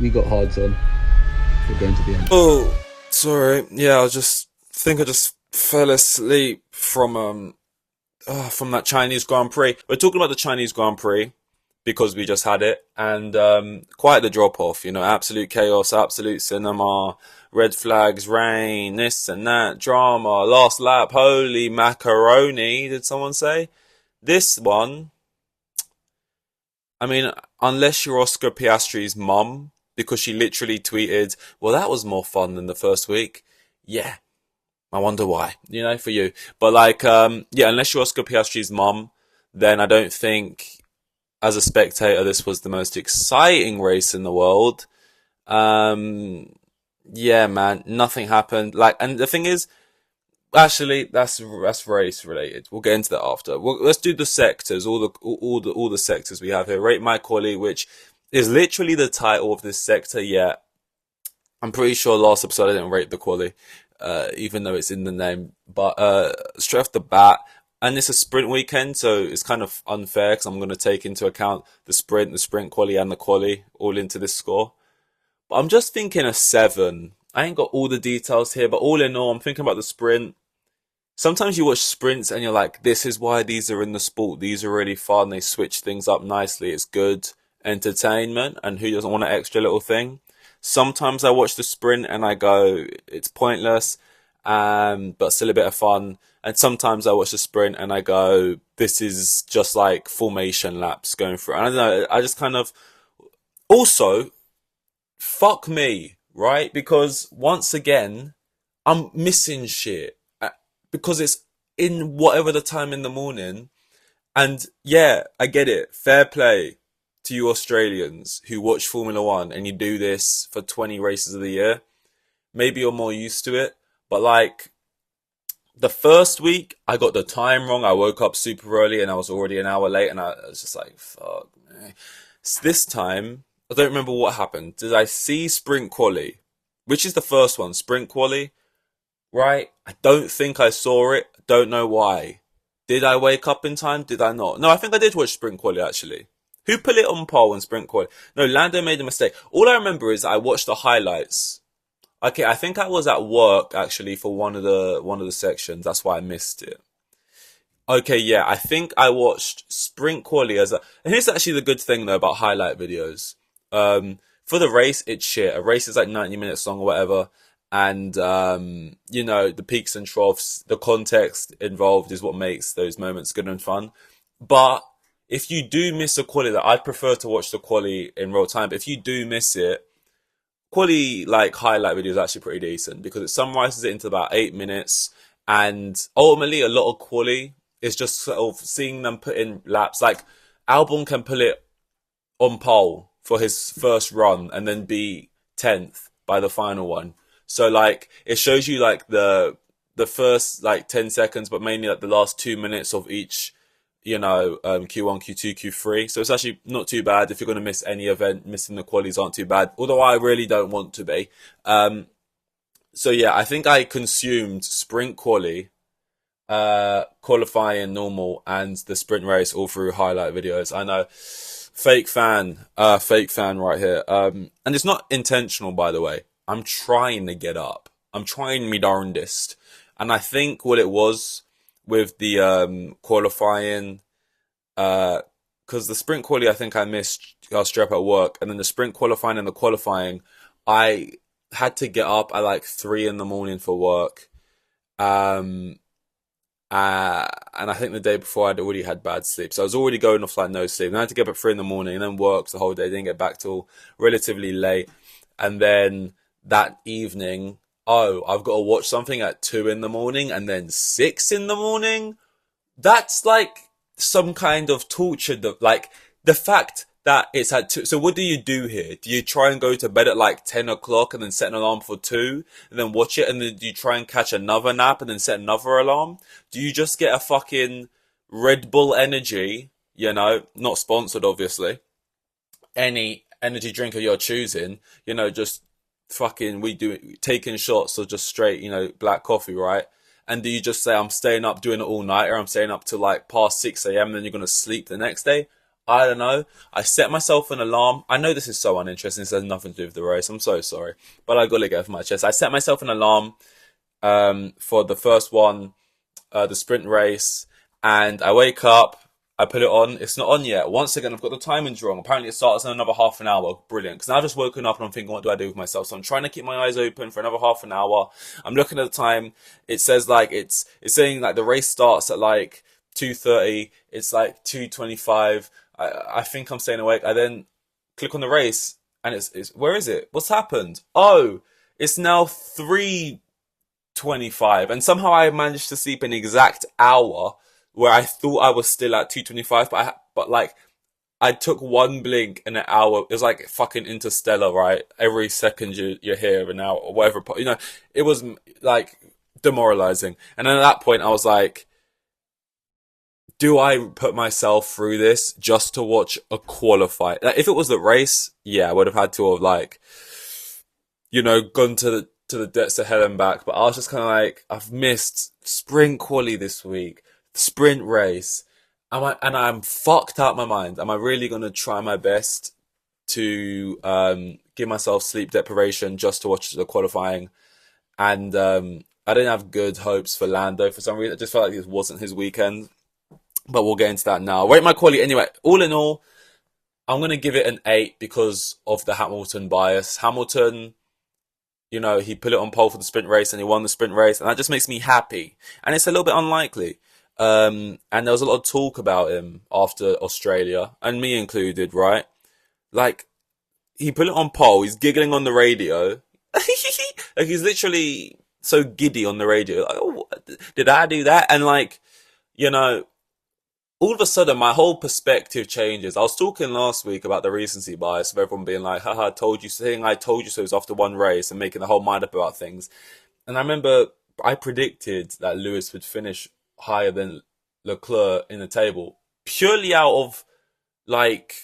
We got hards on. We're going to the end. Oh, sorry. Yeah, I just fell asleep from that Chinese Grand Prix. We're talking about the Chinese Grand Prix because we just had it, and quite the drop off. You know, absolute chaos, absolute cinema, red flags, rain, this and that, drama, last lap, holy macaroni. Did someone say this one? I mean, unless you're Oscar Piastri's mum, because she literally tweeted, "Well, that was more fun than the first week." Yeah, I wonder why, you know, for you. But like, yeah, unless you're Oscar Piastri's mum, then I don't think, as a spectator, this was the most exciting race in the world. Um, yeah, man, nothing happened. Like, and the thing is, actually, that's race related. We'll get into that after. Let's do the sectors, all the sectors we have here. Rate my quality, which is literally the title of this sector. Yeah, I'm pretty sure last episode I didn't rate the quali, even though it's in the name. But straight off the bat, and it's a sprint weekend, so it's kind of unfair because I'm going to take into account the sprint quali, and the quali all into this score. But I'm just thinking a seven. I ain't got all the details here, but all in all, I'm thinking about the sprint. Sometimes you watch sprints and you're like, this is why these are in the sport. These are really fun. They switch things up nicely. It's good entertainment. And who doesn't want an extra little thing? Sometimes I watch the sprint and I go, it's pointless, but still a bit of fun. And sometimes I watch the sprint and I go, this is just like formation laps going through. And I don't know, I just kind of, also, fuck me, right? Because once again, I'm missing shit because it's in whatever the time in the morning. And yeah, I get it. Fair play to you Australians who watch Formula One and you do this for 20 races of the year. Maybe you're more used to it. But like the first week, I got the time wrong. I woke up super early and I was already an hour late. And I was just like, fuck, man. So this time, I don't remember what happened. Did I see sprint quali? Which is the first one? Sprint quali? Right? I don't think I saw it. Don't know why. Did I wake up in time? Did I not? No, I think I did watch sprint quali actually. Who put it on pole in sprint quali? No, Lando made a mistake. All I remember is I watched the highlights. Okay, I think I was at work actually for one of the sections. That's why I missed it. Okay, yeah, I think I watched sprint quali as a. And here's actually the good thing though about highlight videos. For the race, it's shit. A race is like 90 minutes long or whatever, and you know the peaks and troughs, the context involved is what makes those moments good and fun. But if you do miss a quali, that I'd prefer to watch the quali in real time. But if you do miss it, quali like highlight video is actually pretty decent because it summarizes it into about 8 minutes, and ultimately a lot of quali is just sort of seeing them put in laps. Like Albon can put it on pole for his first run and then be 10th by the final one. So like it shows you like the first like 10 seconds, but mainly like the last 2 minutes of each, Q1, Q2, Q3. So it's actually not too bad. If you're going to miss any event, missing the qualies aren't too bad. Although I really don't want to be. So yeah, I think I consumed sprint quali, qualifying normal, and the sprint race all through highlight videos. I know, fake fan right here. And it's not intentional, by the way. I'm trying to get up. I'm trying me darndest. And I think what it was with the qualifying, because the sprint quali I think I missed. I was straight up at work, and then the sprint qualifying and the qualifying, I had to get up at like 3 in the morning for work. Um, and I think the day before I'd already had bad sleep, so I was already going off like no sleep. And I had to get up at 3 in the morning and then work the whole day. Didn't get back till relatively late, and then that evening, oh, I've got to watch something at 2 in the morning and then 6 in the morning. That's like some kind of torture. Like the fact that it's at two. So what do you do here? Do you try and go to bed at like 10 o'clock and then set an alarm for two and then watch it? And then do you try and catch another nap and then set another alarm? Do you just get a fucking Red Bull energy? Not sponsored, obviously. Any energy drink of your choosing, just fucking we do taking shots or just straight, black coffee, right? And do you just say I'm staying up doing it all night, or I'm staying up till like past 6 a.m. and then you're gonna sleep the next day? I don't know. I set myself an alarm. I know this is so uninteresting. This has nothing to do with the race. I'm so sorry, but I gotta get off my chest. I set myself an alarm for the first one, the sprint race, and I wake up. I put it on. It's not on yet. Once again, I've got the timings wrong. Apparently, it starts in another half an hour. Brilliant. Because now I've just woken up and I'm thinking, what do I do with myself? So I'm trying to keep my eyes open for another half an hour. I'm looking at the time. It says like it's saying like the race starts at like 2:30. It's like 2:25. I think I'm staying awake. I then click on the race and it's where is it? What's happened? Oh, it's now 3:25, and somehow I managed to sleep an exact hour where I thought I was still at 2:25, but like I took one blink in an hour. It was like fucking Interstellar, right? Every second you're here an hour or whatever. You know, it was like demoralizing. And then at that point, I was like, do I put myself through this just to watch a qualify? Like, if it was the race, yeah, I would have had to have like, gone to the depths of hell and back. But I was just kind of like, I've missed sprint quali this week, sprint race. I'm fucked out my mind. Am I really gonna try my best to give myself sleep deprivation just to watch the qualifying? And I didn't have good hopes for Lando for some reason. I just felt like this wasn't his weekend. But we'll get into that now. Rate my quality anyway. All in all, I'm gonna give it an 8 because of the Hamilton bias. Hamilton, he put it on pole for the sprint race and he won the sprint race, and that just makes me happy. And it's a little bit unlikely. And there was a lot of talk about him after Australia, and me included, right? Like, he put it on pole, he's giggling on the radio. Like, he's literally so giddy on the radio. Like, oh, did I do that? And like, all of a sudden my whole perspective changes. I was talking last week about the recency bias of everyone being like, haha, I told you, saying I told you so was after one race and making the whole mind up about things. And I remember I predicted that Lewis would finish higher than Leclerc in the table purely out of like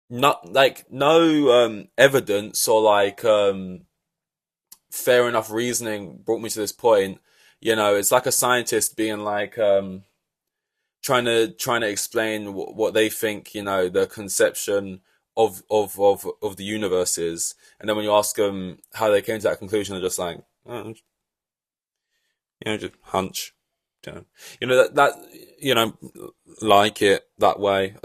not like no evidence or like fair enough reasoning brought me to this point. It's like a scientist being like trying to explain what they think the conception of the universe is, and then when you ask them how they came to that conclusion, they're just like, oh, just hunch. Like it that way.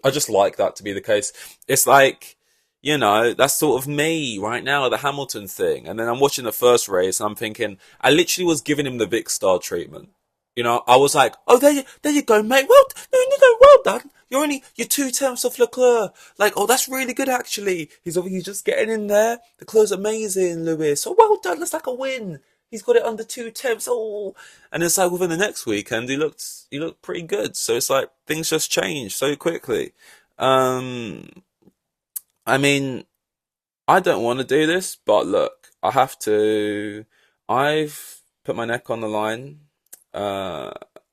I just like that to be the case. It's like, that's sort of me right now, the Hamilton thing. And then I'm watching the first race and I'm thinking, I literally was giving him the Vic Star treatment. I was like, oh, there you go, mate. Well done. You're 2 tenths off Leclerc. Like, oh, that's really good, actually. He's obviously just getting in there. Leclerc's amazing, Lewis. Oh, well done. That's like a win. He's got it under 2 tenths. Oh, and it's like within the next weekend, he looked pretty good. So it's like things just change so quickly. I mean, I don't want to do this, but look, I have to. I've put my neck on the line. I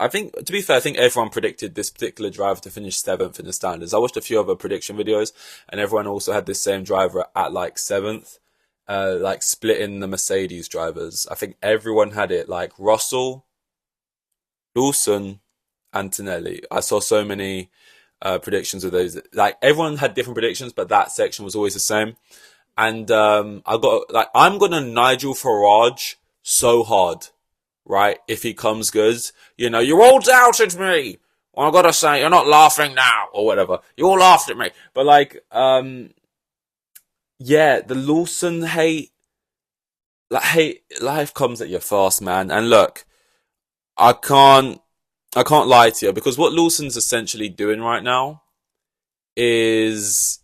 think, to be fair, I think everyone predicted this particular driver to finish 7th in the standards. I watched a few other prediction videos, and everyone also had this same driver at like 7th, like splitting the Mercedes drivers. I think everyone had it like Russell, Lawson, Antonelli. I saw so many predictions of those. Like, everyone had different predictions, but that section was always the same. And I'm gonna Nigel Farage so hard. Right, if he comes good, you all doubted me. Well, I gotta say, you're not laughing now, or whatever. You all laughed at me, but like, yeah, the Lawson hate, life comes at you fast, man. And look, I can't lie to you, because what Lawson's essentially doing right now is,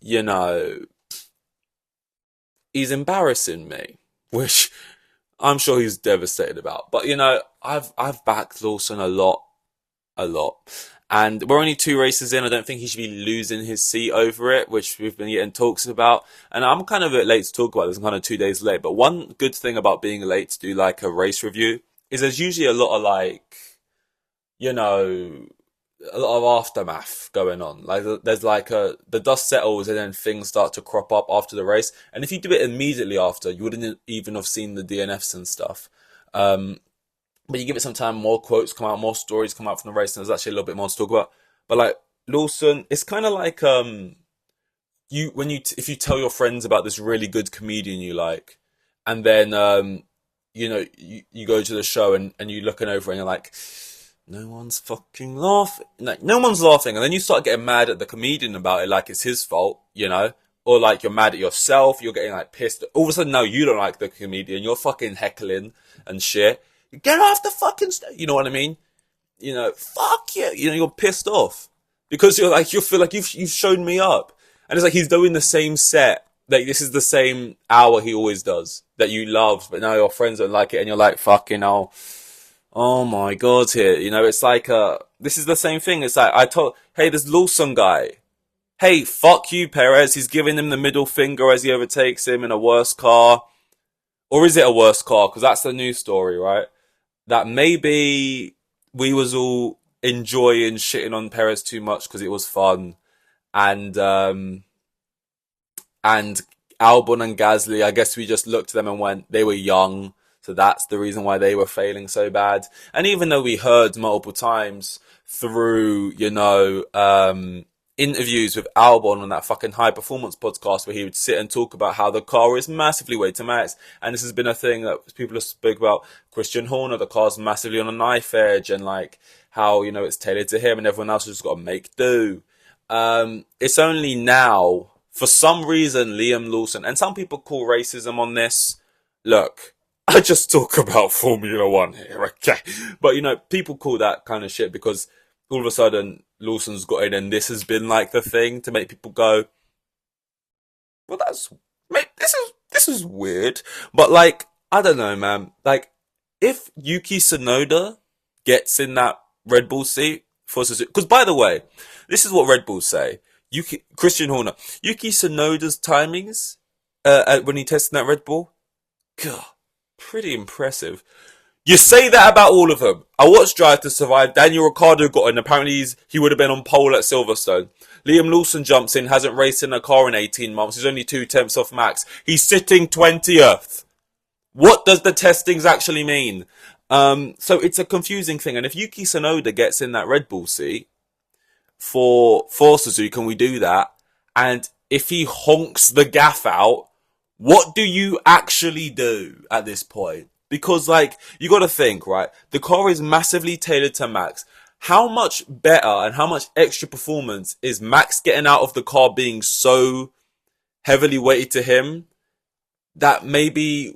he's embarrassing me, which I'm sure he's devastated about. But I've backed Lawson a lot. And we're only 2 races in. I don't think he should be losing his seat over it, which we've been getting talks about. And I'm kind of a bit late to talk about this. I'm kind of 2 days late. But one good thing about being late to do like a race review is there's usually a lot of like, a lot of aftermath going on. Like, there's like the dust settles and then things start to crop up after the race. And if you do it immediately after, you wouldn't even have seen the DNFs and stuff. But you give it some time, more quotes come out, more stories come out from the race, and there's actually a little bit more to talk about. But like, Lawson, it's kind of like you when if you tell your friends about this really good comedian you like, and then you go to the show and you're looking over and you're like, no one's fucking laughing, like no one's laughing, and then you start getting mad at the comedian about it, like it's his fault, or like you're mad at yourself, you're getting like pissed. All of a sudden now you don't like the comedian, you're fucking heckling and shit. Get off the fucking you know what I mean? Fuck you. You're pissed off because you feel like you've shown me up, and it's like he's doing the same set. Like this is the same hour he always does that you love, but now your friends don't like it, and you're like, fucking oh my god, here. It's like this is the same thing. It's like hey, this Lawson guy. Hey, fuck you, Perez. He's giving him the middle finger as he overtakes him in a worse car. Or is it a worse car? Because that's the news story, right? That maybe we was all enjoying shitting on Perez too much because it was fun. And Albon and Gasly, I guess we just looked at them and went, they were young. So that's the reason why they were failing so bad. And even though we heard multiple times through, interviews with Albon on that fucking high performance podcast where he would sit and talk about how the car is massively weight to max, and this has been a thing that people have spoke about. Christian Horner, the car's massively on a knife edge, and like how it's tailored to him, and everyone else has just got to make do. It's only now, for some reason, Liam Lawson, and some people call racism on this. Look, I just talk about Formula One here, okay? But people call that kind of shit because all of a sudden Lawson's got in, and this has been like the thing to make people go, well, this is weird. But like, I don't know, man. Like, if Yuki Tsunoda gets in that Red Bull seat for Suzuki, because by the way, this is what Red Bull say. Christian Horner, Yuki Tsunoda's timings when he tested that Red Bull, God, pretty impressive. You say that about all of them. I watched Drive to Survive. Daniel Ricciardo got in. Apparently he would have been on pole at Silverstone. Liam Lawson jumps in, hasn't raced in a car in 18 months. He's only 2/10 off Max. He's sitting 20th. What does the testings actually mean? So it's a confusing thing. And if Yuki Tsunoda gets in that Red Bull seat for Suzuki, can we do that? And if he honks the gaff out, what do you actually do at this point? Because, like, you got to think, right? The car is massively tailored to Max. How much better and how much extra performance is Max getting out of the car being so heavily weighted to him that maybe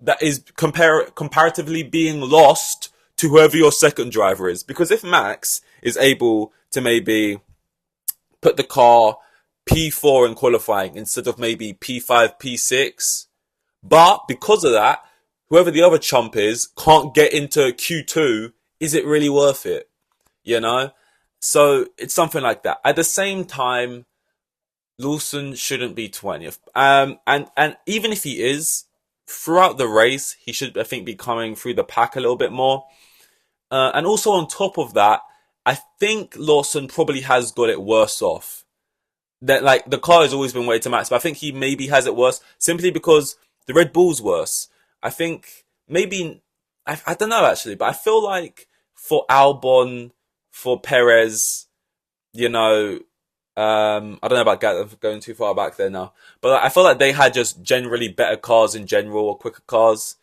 that is comparatively being lost to whoever your second driver is? Because if Max is able to maybe put the car P4 in qualifying instead of maybe P5, P6, but because of that, whoever the other chump is can't get into Q2, is it really worth it? So it's something like that. At the same time, Lawson shouldn't be 20th. And even if he is, throughout the race, he should, I think, be coming through the pack a little bit more. And also on top of that, I think Lawson probably has got it worse off. That, like, the car has always been weighted to max, but I think he maybe has it worse simply because the Red Bull's worse. I think maybe, I don't know actually, but I feel like for Albon, for Perez, I don't know about going too far back there now, but I feel like they had just generally better cars in general, or quicker cars.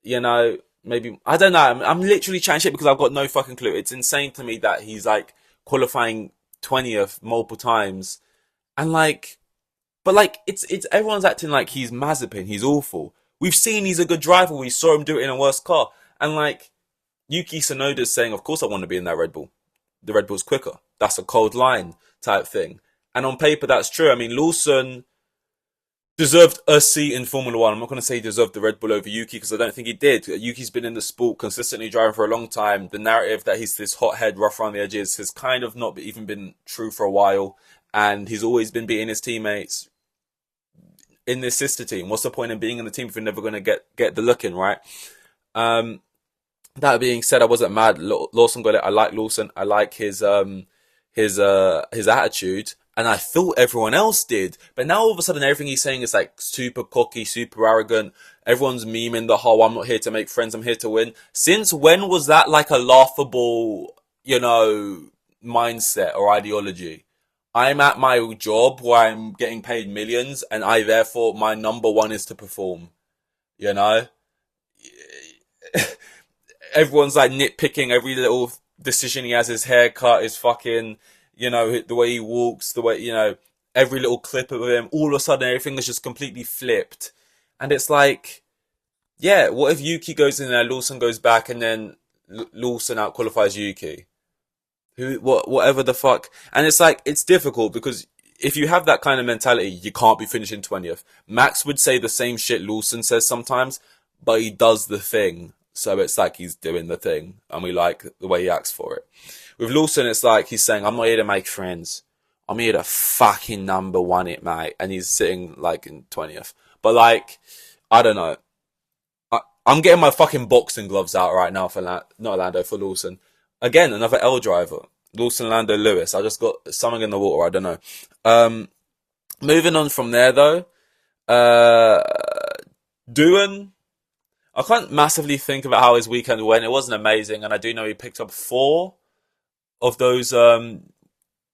Maybe, I don't know. I'm literally chatting shit because I've got no fucking clue. It's insane to me that he's like qualifying 20th multiple times, and like, but like it's everyone's acting like he's Mazepin, he's awful. We've seen he's a good driver. We saw him do it in a worse car. And like, Yuki Tsunoda's saying, of course I want to be in that Red Bull. The Red Bull's quicker. That's a cold line type thing. And on paper, that's true. I mean, Lawson deserved a seat in Formula One. I'm not going to say he deserved the Red Bull over Yuki because I don't think he did. Yuki's been in the sport consistently driving for a long time. The narrative that he's this hothead, rough around the edges has kind of not even been true for a while. And he's always been beating his teammates in this sister team. What's the point in being in the team if you're never going to get the look in, right? That being said, I wasn't mad. Lawson got it. I like Lawson. I like his attitude, and I thought everyone else did. But now all of a sudden, everything he's saying is like super cocky, super arrogant. Everyone's memeing the whole "I'm not here to make friends, I'm here to win." Since when was that like a laughable, mindset or ideology. I'm at my job where I'm getting paid millions, and I therefore my number one is to perform. You know, everyone's like nitpicking every little decision he has. His haircut, his fucking, the way he walks, the way every little clip of him. All of a sudden, everything is just completely flipped, and it's like, yeah, what if Yuki goes in there, Lawson goes back, and then Lawson out qualifies Yuki? Whatever the fuck. And it's like, it's difficult because if you have that kind of mentality, you can't be finishing 20th. Max would say the same shit Lawson says sometimes, but he does the thing. So it's like he's doing the thing, and we like the way he acts for it. With Lawson, it's like he's saying, I'm not here to make friends. I'm here to fucking number one it, mate. And he's sitting like in 20th. But like, I don't know. I'm getting my fucking boxing gloves out right now for not Lando, for Lawson. Again, another L driver. Lawson, Lando, Lewis. I just got something in the water. I don't know. Moving on from there, though. Doohan. I can't massively think about how his weekend went. It wasn't amazing. And I do know he picked up 4 of those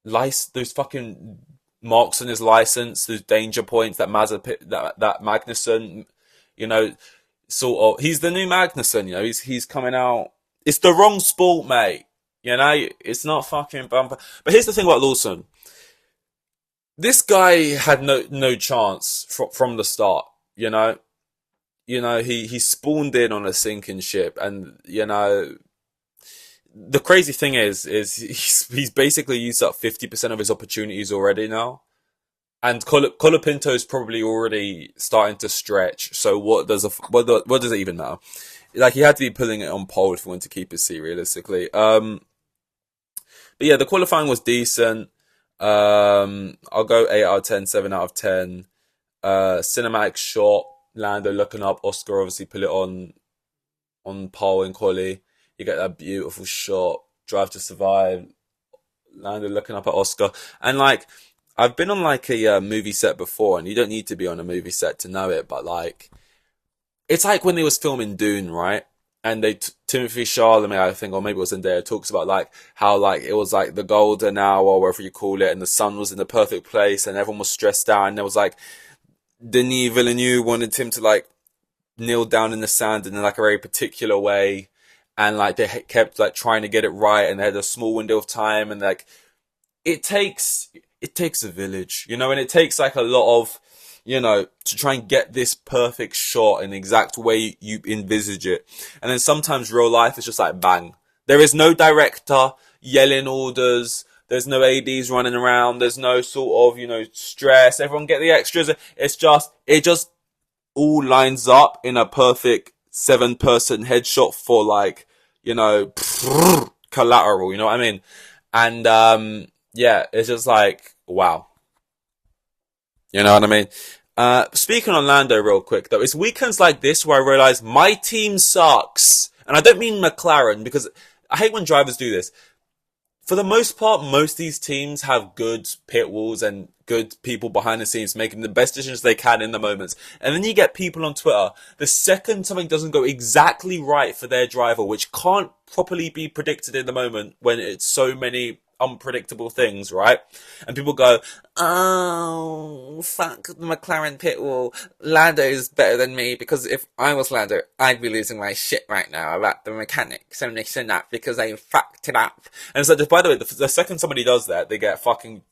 those fucking marks on his license, those danger points that that Magnussen, sort of. He's the new Magnussen, he's coming out. It's the wrong sport, mate. It's not fucking bumper. But here's the thing about Lawson. This guy had no chance from the start. He spawned in on a sinking ship, and the crazy thing is he's basically used up 50% of his opportunities already now. And Colapinto's probably already starting to stretch. So what does it even matter? Like, he had to be pulling it on pole if he wanted to keep his seat, realistically. But yeah, the qualifying was decent. I'll go 8 out of 10, 7 out of 10. Cinematic shot, Lando looking up, Oscar obviously put it on pole in quali. You get that beautiful shot, Drive to Survive, Lando looking up at Oscar. And like, I've been on like a movie set before, and you don't need to be on a movie set to know it, but like, it's like when they was filming Dune, right? And Timothy Chalamet, I think, or maybe it was Zendaya, talks about like how like it was like the golden hour, or whatever you call it, and the sun was in the perfect place, and everyone was stressed out, and there was like Denis Villeneuve wanted him to like kneel down in the sand in like a very particular way, and like they kept like trying to get it right, and they had a small window of time, and like it takes a village, and it takes like a lot of, to try and get this perfect shot in the exact way you envisage it. And then sometimes real life is just like bang. There is no director yelling orders. There's no ADs running around. There's no sort of, stress. Everyone get the extras. It just all lines up in a perfect 7-person headshot for like, collateral, you know what I mean? And, yeah, it's just like, wow. You know what I mean? Speaking on Lando real quick though, it's weekends like this where I realize my team sucks. And I don't mean McLaren, because I hate when drivers do this. For the most part, most of these teams have good pit walls and good people behind the scenes making the best decisions they can in the moments. And then you get people on Twitter, the second something doesn't go exactly right for their driver, which can't properly be predicted in the moment when it's so many unpredictable things, right? And people go, oh, fuck the McLaren pit wall. Lando is better than me, because if I was Lando, I'd be losing my shit right now about the mechanics and this and that, because I fucked it up. And so, by the way, the second somebody does that, they get fucking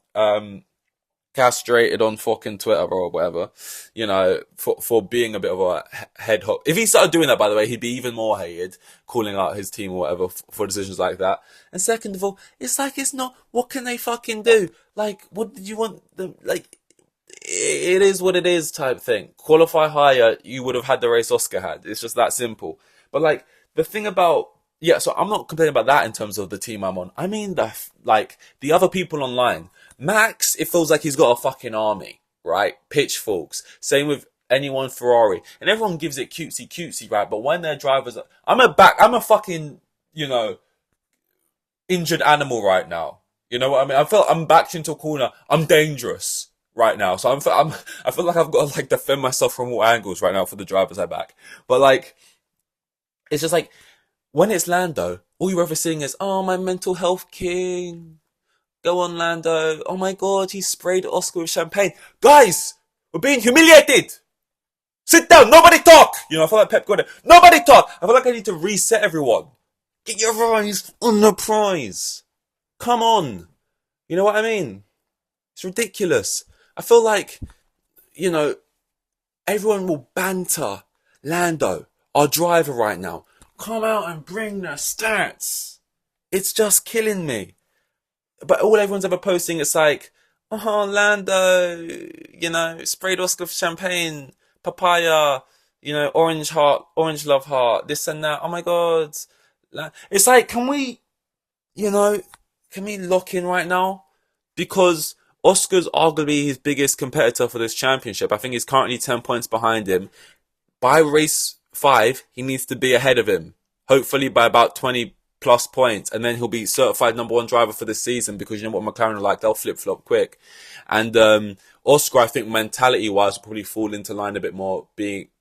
castrated on fucking Twitter or whatever, for being a bit of a head hop. If he started doing that, by the way, he'd be even more hated, calling out his team or whatever for decisions like that. And second of all, it's like, it's not, what can they fucking do? Like, what did you want them, like, it is what it is type thing. Qualify higher, you would have had the race Oscar had. It's just that simple. But like, the thing about, yeah, so I'm not complaining about that in terms of the team I'm on. I mean, the other people online. Max, it feels like he's got a fucking army, right? Pitchforks. Same with anyone Ferrari. And everyone gives it cutesy, right? But when their drivers are, I'm a fucking, injured animal right now. You know what I mean? I feel I'm backed into a corner. I'm dangerous right now. So I feel like I've got to like defend myself from all angles right now for the drivers I back. But like, it's just like, when it's Lando, all you're ever seeing is, oh, my mental health king. Go on, Lando. Oh my god, he sprayed Oscar with champagne. Guys, we're being humiliated. Sit down. Nobody talk. I feel like Pep got it. Nobody talk. I feel like I need to reset everyone. Get your eyes on the prize. Come on. You know what I mean? It's ridiculous. I feel like, you know, everyone will banter Lando, our driver right now. Come out and bring the stats. It's just killing me. But all everyone's ever posting, it's like, oh, Lando, sprayed Oscar with champagne, papaya, orange heart, orange love heart, this and that. Oh my God. It's like, can we lock in right now? Because Oscar's arguably his biggest competitor for this championship. I think he's currently 10 points behind him. By race 5, he needs to be ahead of him. Hopefully by about 20 plus points. And then he'll be certified number 1 driver for this season, because you know what McLaren are like, they'll flip-flop quick. And Oscar, I think mentality-wise, will probably fall into line a bit more,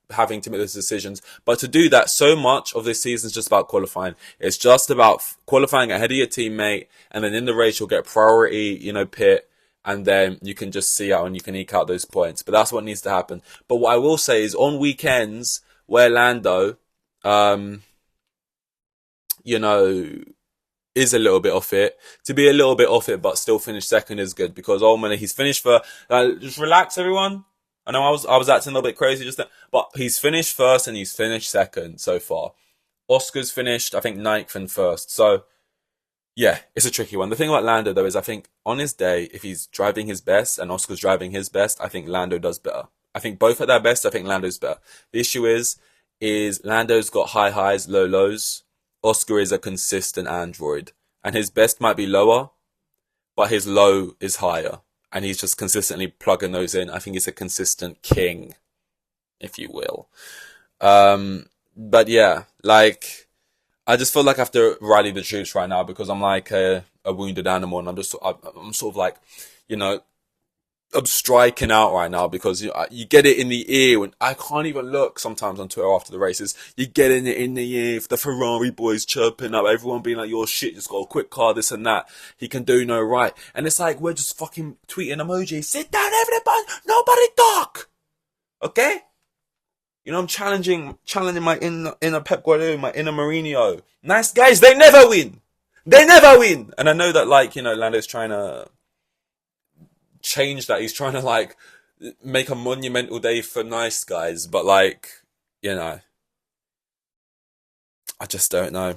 having to make those decisions. But to do that, so much of this season is just about qualifying. It's just about qualifying ahead of your teammate, and then in the race you'll get priority, pit, and then you can just see out and you can eke out those points. But that's what needs to happen. But what I will say is, on weekends where Lando, is a little bit off it, to be a little bit off it but still finish second is good, because ultimately he's finished for, just relax everyone. I know I was acting a little bit crazy just then, but he's finished first and he's finished second so far. Oscar's finished, I think, 9th and 1st. So, yeah, it's a tricky one. The thing about Lando, though, is I think on his day, if he's driving his best and Oscar's driving his best, I think Lando does better. I think both at their best, I think Lando's better. The issue is Lando's got high highs, low lows. Oscar is a consistent android. And his best might be lower, but his low is higher. And he's just consistently plugging those in. I think he's a consistent king, if you will. But yeah, I just feel like I have to rally the troops right now, because I'm like a wounded animal, and I'm sort of like, I'm striking out right now, because you get it in the ear when I can't even look sometimes on Twitter after the races. You get it in the ear, the Ferrari boys chirping up, everyone being like, your shit just got a quick car, this and that. He can do no right. And it's like, we're just fucking tweeting emojis. Sit down, everybody. Nobody talk. Okay? I'm challenging my inner Pep Guardiola, my inner Mourinho. Nice guys, they never win. They never win. And I know that, Lando's trying to change that. He's trying to make a monumental day for nice guys, but I just don't know.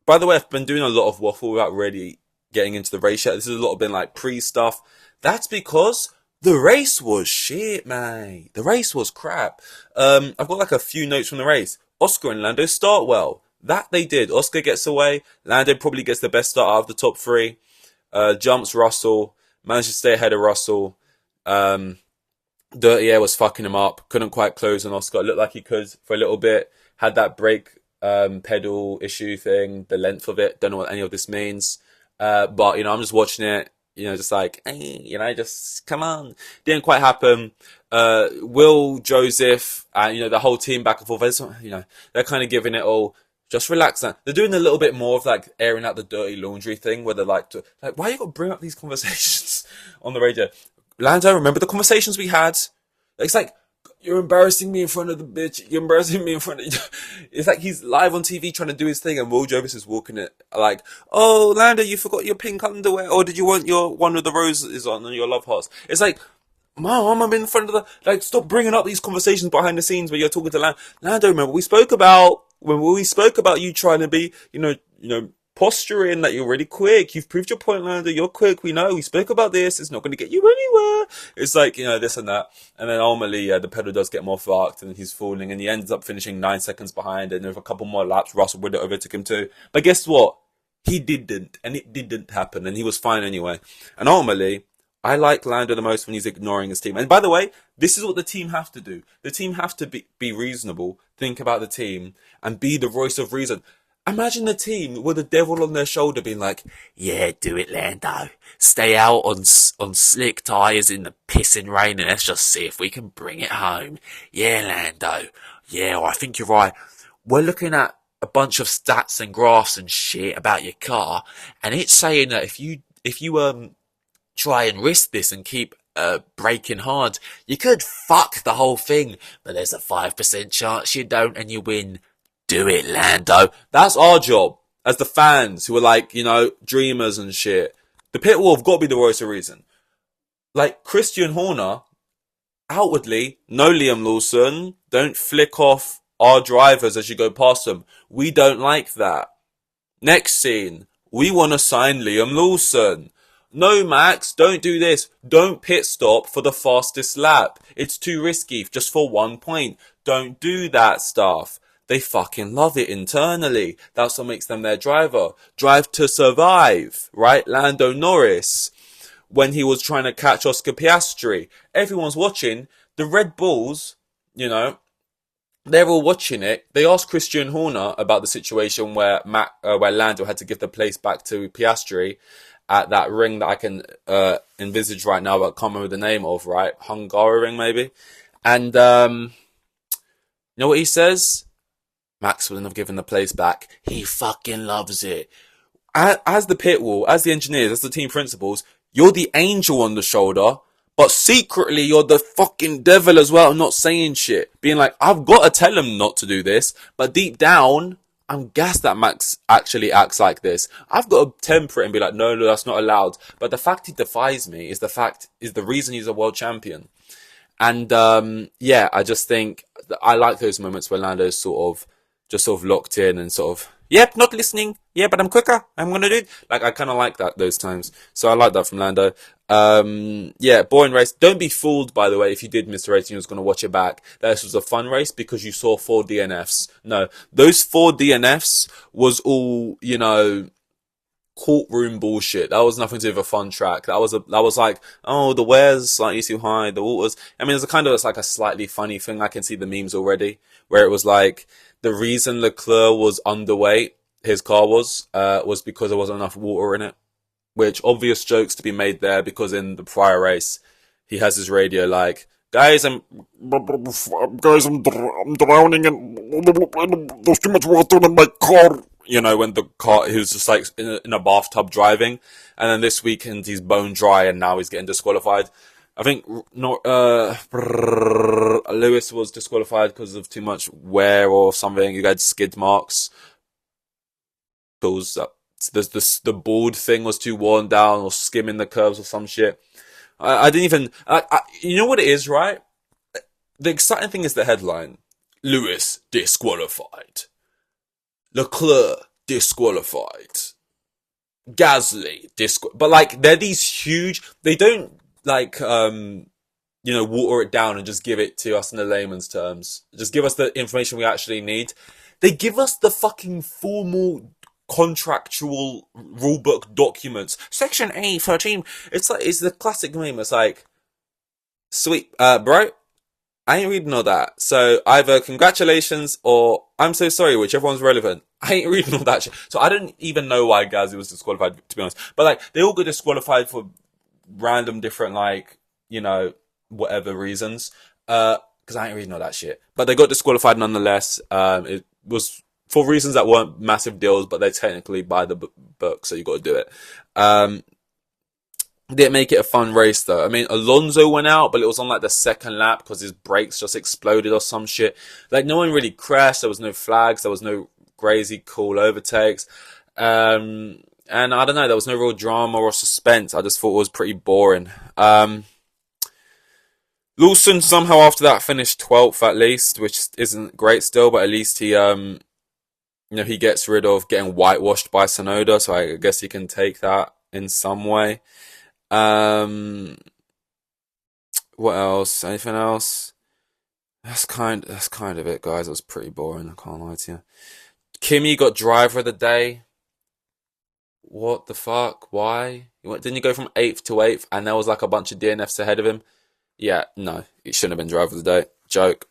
By the way, I've been doing a lot of waffle without really getting into the race yet. This has a lot been pre stuff. That's because the race was shit, mate. The race was crap. I've got a few notes from the race. Oscar and Lando start well. That they did. Oscar gets away. Lando probably gets the best start out of the top 3. Jumps Russell. Managed to stay ahead of Russell. Dirty Air was fucking him up. Couldn't quite close on Oscar. It looked like he could for a little bit. Had that brake pedal issue thing. The length of it. Don't know what any of this means. But, I'm just watching it. Just just come on. Didn't quite happen. Will, Joseph, and, the whole team back and forth. They're kind of giving it all. Just relax now. They're doing a little bit more of airing out the dirty laundry thing, where they're why you got to bring up these conversations on the radio? Lando, remember the conversations we had? It's you're embarrassing me in front of the bitch. You're embarrassing me in front of. It's he's live on TV trying to do his thing, and Will Jovis is walking it oh, Lando, you forgot your pink underwear, or did you want your one with the roses on and your love hearts? It's Mom, I'm in front of the stop bringing up these conversations behind the scenes where you're talking to Lando. Remember we spoke about you trying to be, posturing that you're really quick. You've proved your point, Lando. You're quick. We know. We spoke about this. It's not going to get you anywhere. It's this and that. And then ultimately, the pedal does get more fucked, and he's falling, and he ends up finishing 9 seconds behind. And with a couple more laps, Russell would have overtook him too. But guess what? He didn't, and it didn't happen, and he was fine anyway. And ultimately, I like Lando the most when he's ignoring his team. And by the way, this is what the team have to do. The team have to be reasonable, think about the team, and be the voice of reason. Imagine the team with the devil on their shoulder being yeah, do it, Lando. Stay out on slick tyres in the pissing rain, and let's just see if we can bring it home. Yeah, Lando. Yeah, well, I think you're right. We're looking at a bunch of stats and graphs and shit about your car, and it's saying that if you try and risk this and keep braking hard. You could fuck the whole thing, but there's a 5% chance you don't and you win. Do it, Lando. That's our job as the fans who are like, dreamers and shit. The pit wall have got to be the voice of reason. Like Christian Horner, outwardly, no Liam Lawson, don't flick off our drivers as you go past them. We don't like that. Next scene, we want to sign Liam Lawson. No, Max, don't do this. Don't pit stop for the fastest lap. It's too risky just for 1 point. Don't do that stuff. They fucking love it internally. That's what makes them their driver. Drive to survive, right? Lando Norris, when he was trying to catch Oscar Piastri. Everyone's watching. The Red Bulls, they're all watching it. They asked Christian Horner about the situation where Lando had to give the place back to Piastri at that ring that I can envisage right now, but I can't remember the name of, right? Hungaroring, maybe. And you know what he says? Max wouldn't have given the place back. He fucking loves it. As the pit wall, as the engineers, as the team principals, you're the angel on the shoulder, but secretly you're the fucking devil as well, not saying shit. Being like, I've got to tell him not to do this, but deep down, I'm gassed that Max actually acts like this. I've got to temper it and be like, no, that's not allowed. But the fact he defies me is the reason he's a world champion. And I just think I like those moments where Lando's sort of locked in and sort of, yep, not listening. Yeah, but I'm quicker. I'm going to do it. Like, I kind of like that those times. So I like that from Lando. Boring race. Don't be fooled, by the way, if you did miss the race and you was going to watch it back, that this was a fun race because you saw 4 DNFs. No, those 4 DNFs was all, courtroom bullshit. That was nothing to do with a fun track. That was like, oh, the wear's slightly too high, the water's, it's like a slightly funny thing. I can see the memes already, where it was like, the reason Leclerc was underweight, his car was because there wasn't enough water in it. Which, obvious jokes to be made there, because in the prior race, he has his radio like, guys, I'm drowning and there's too much water in my car. When the car, he was just like in a bathtub driving. And then this weekend he's bone dry and now he's getting disqualified. I think Lewis was disqualified because of too much wear or something. He had skid marks. The board thing was too worn down or skimming the curves or some shit. I didn't even... you know what it is, right? The exciting thing is the headline. Lewis disqualified. Leclerc disqualified. Gasly disqualified. But like, they're these huge... They don't like, water it down and just give it to us in the layman's terms. Just give us the information we actually need. They give us the fucking formal contractual rulebook documents. Section A13. It's the classic meme. It's like, sweet, bro, I ain't reading all that. So either congratulations or I'm so sorry, whichever one's relevant. I ain't reading all that shit. So I don't even know why Gasly was disqualified, to be honest. But like, they all got disqualified for random different, whatever reasons. Because I ain't reading all that shit. But they got disqualified nonetheless. It was for reasons that weren't massive deals, but they're technically by the book, so you got to do it. Didn't make it a fun race though. I mean, Alonso went out, but it was on like the second lap because his brakes just exploded or some shit. Like, no one really crashed. There was no flags. There was no crazy cool overtakes. And I don't know, there was no real drama or suspense. I just thought it was pretty boring. Lawson somehow after that finished 12th at least, which isn't great still, but at least he he gets rid of getting whitewashed by Tsunoda, so I guess he can take that in some way. What else? Anything else? That's kind of it, guys. It was pretty boring, I can't lie to you. Kimi got driver of the day. What the fuck? Why? Didn't he go from 8th to 8th and there was like a bunch of DNFs ahead of him? Yeah, no, it shouldn't have been driver of the day. Joke.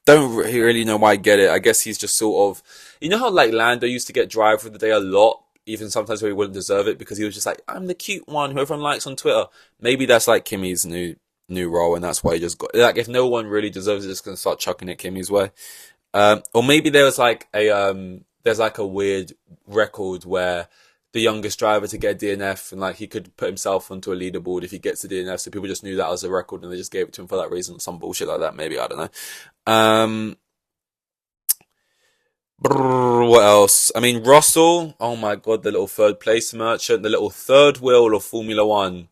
Don't really know why I get it. I guess he's just sort of... You know how like Lando used to get driver of the day a lot? Even sometimes where he wouldn't deserve it because he was just like, I'm the cute one who everyone likes on Twitter. Maybe that's like Kimi's new role and that's why he just got... Like, if no one really deserves it, just gonna start chucking it Kimi's way. Or maybe there was like there's like a weird record where the youngest driver to get a DNF, and like he could put himself onto a leaderboard if he gets a DNF. So people just knew that as a record, and they just gave it to him for that reason, some bullshit like that. Maybe, I don't know. What else? I mean, Russell. Oh my god, the little third place merchant, the little third wheel of Formula One.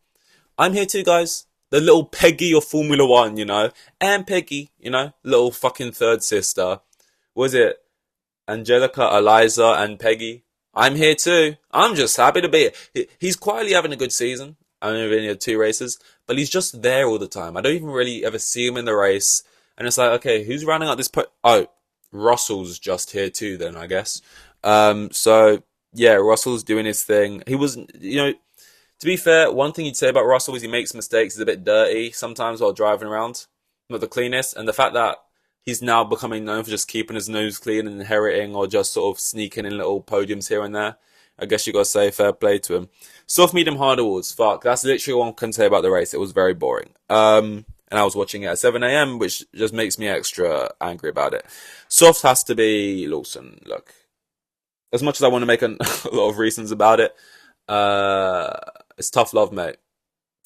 I'm here too, guys. The little Peggy of Formula One, you know, and Peggy, you know, little fucking third sister. Was it Angelica, Eliza, and Peggy? I'm here too. I'm just happy to be here. He's quietly having a good season. I only had 2 races, but he's just there all the time. I don't even really ever see him in the race. And it's like, okay, who's running up this Oh, Russell's just here too then, I guess. So, yeah, Russell's doing his thing. He wasn't, you know, to be fair, one thing you'd say about Russell is he makes mistakes. He's a bit dirty sometimes while driving around. Not the cleanest. And the fact that he's now becoming known for just keeping his nose clean and inheriting or just sort of sneaking in little podiums here and there. I guess you got to say fair play to him. Soft, medium, hard awards. Fuck, that's literally all I can say about the race. It was very boring. And I was watching it at 7 a.m., which just makes me extra angry about it. Soft has to be Lawson. Look, as much as I want to make a lot of reasons about it, it's tough love, mate.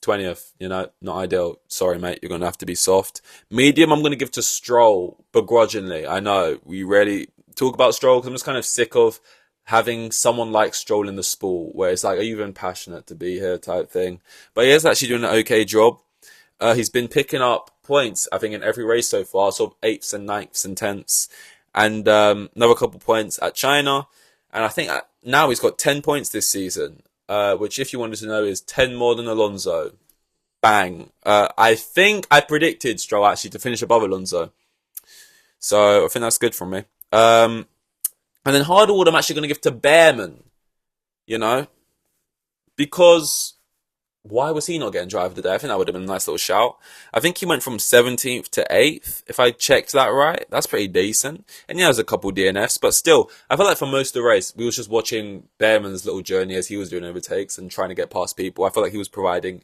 20th, you know, not ideal. Sorry, mate, you're going to have to be soft. Medium, I'm going to give to Stroll, begrudgingly. I know, we rarely talk about Stroll because I'm just kind of sick of having someone like Stroll in the sport, where it's like, are you even passionate to be here type thing? But he is actually doing an okay job. He's been picking up points, I think, in every race so far, sort of 8ths and 9ths and 10ths. And another couple points at China. And I think now he's got 10 points this season, which, if you wanted to know, is 10 more than Alonso. Bang. I think I predicted Stroll actually to finish above Alonso. So I think that's good from me. And then hard award I'm actually going to give to Behrman. You know? Because why was he not getting driver of the day? I think that would have been a nice little shout. I think he went from 17th to 8th, if I checked that right. That's pretty decent. And yeah, there's a couple DNFs, but still, I felt like for most of the race, we was just watching Behrman's little journey as he was doing overtakes and trying to get past people. I felt like he was providing,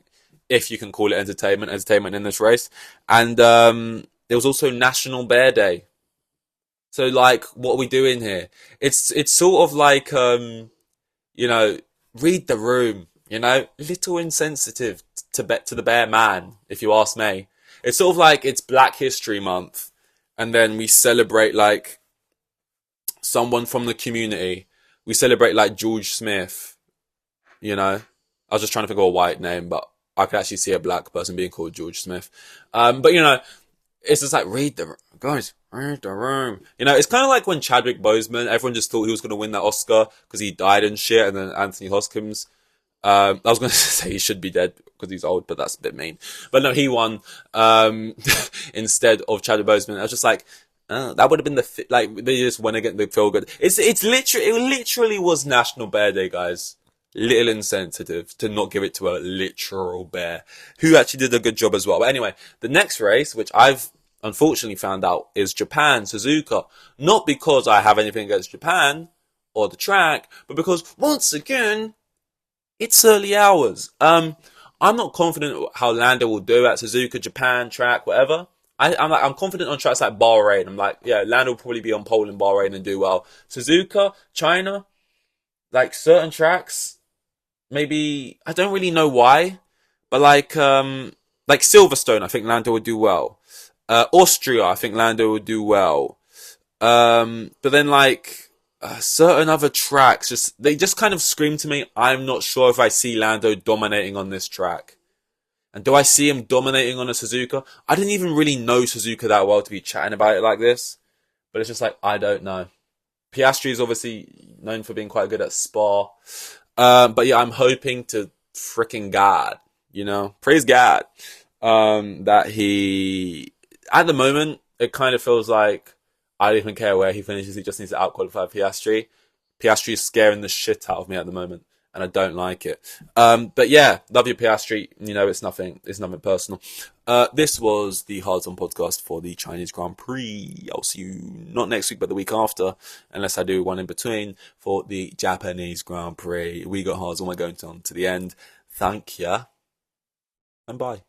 if you can call it entertainment in this race. And there was also National Bear Day. So, like, what are we doing here? It's sort of like, you know, read the room. You know, little insensitive to the bear man, if you ask me. It's sort of like it's Black History Month, and then we celebrate like someone from the community. We celebrate like George Smith. You know, I was just trying to think of a white name, but I could actually see a black person being called George Smith. But you know, it's just like read the room. You know, it's kind of like when Chadwick Boseman, everyone just thought he was going to win that Oscar because he died and shit, and then Anthony Hopkins. I was going to say he should be dead because he's old, but that's a bit mean. But no, he won instead of Chadwick Boseman. I was just like, that would have been like they just went against the feel good. It literally was National Bear Day, guys. Little insensitive to not give it to a literal bear who actually did a good job as well. But anyway, the next race, which I've unfortunately found out, is Japan, Suzuka. Not because I have anything against Japan or the track, but because once again, it's early hours. I'm not confident how Lando will do at Suzuka, Japan, track, whatever. I'm confident on tracks like Bahrain. I'm like, yeah, Lando will probably be on pole in Bahrain and do well. Suzuka, China, like certain tracks, maybe, I don't really know why, but like Silverstone, I think Lando would do well. Austria, I think Lando would do well. But then like, certain other tracks, they just kind of scream to me, I'm not sure if I see Lando dominating on this track. And do I see him dominating on a Suzuka? I didn't even really know Suzuka that well to be chatting about it like this. But it's just like, I don't know. Piastri is obviously known for being quite good at Spa. But yeah, I'm hoping to freaking God, you know, praise God, that he, at the moment, it kind of feels like I don't even care where he finishes. He just needs to outqualify Piastri. Piastri is scaring the shit out of me at the moment, and I don't like it. But yeah, love you, Piastri. You know, it's nothing personal. This was the Hard On podcast for the Chinese Grand Prix. I'll see you not next week, but the week after, unless I do one in between for the Japanese Grand Prix. We got Hard On. We're going on to the end. Thank ya, and bye.